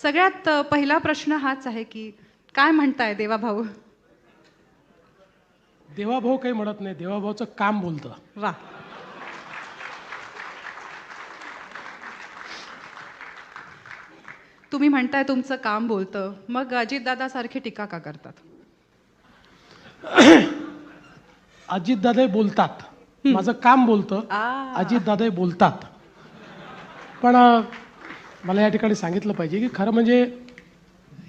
सगळ्यात पहिला प्रश्न हाच आहे की काय म्हणताय देवाभाऊ? देवाभाऊ काही म्हणत नाही, देवाभाऊचं काम बोलतं. वा. तुम्ही म्हणताय तुमचं काम बोलतं, मग अजितदादा सारखी टीका का करतात? अजितदादा बोलतात, माझं काम बोलतं. अजितदादा बोलतात. पण मला या ठिकाणी सांगितलं पाहिजे की खरं म्हणजे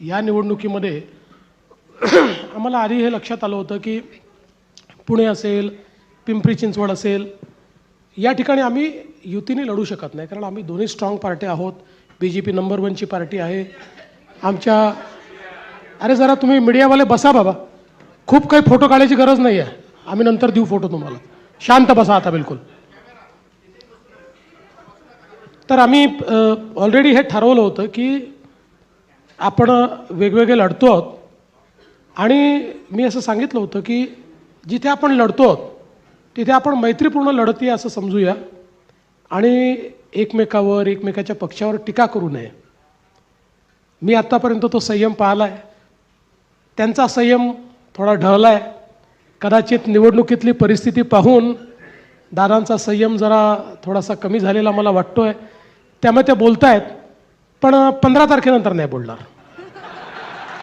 या निवडणुकीमध्ये आम्हाला आधी हे लक्षात आलं होतं की पुणे असेल, पिंपरी चिंचवड असेल, या ठिकाणी आम्ही युतीने लढू शकत नाही, कारण आम्ही दोन्ही स्ट्रॉंग पार्टी आहोत. BJP नंबर 1ची पार्टी आहे आमच्या. अरे जरा तुम्ही मीडियावाले बसा बाबा, खूप काही फोटो काढायची गरज नाही आहे, आम्ही नंतर देऊ फोटो तुम्हाला. शांत बसा आता बिलकुल. तर आम्ही ऑलरेडी हे ठरवलं होतं की आपण वेगवेगळे लढतो आहोत आणि मी असं सांगितलं होतं की जिथे आपण लढतो आहोत तिथे आपण मैत्रीपूर्ण लढती असं समजूया आणि एकमेकावर, एकमेकाच्या पक्षावर टीका करू नये. मी आत्तापर्यंत तो संयम पाहिला आहे. त्यांचा संयम थोडा ढळला आहे. कदाचित निवडणुकीतली परिस्थिती पाहून दादांचा संयम जरा थोडासा कमी झालेला मला वाटतो आहे. त्यामुळे ते बोलत आहेत, पण 15 तारखेनंतर नाही बोलणार.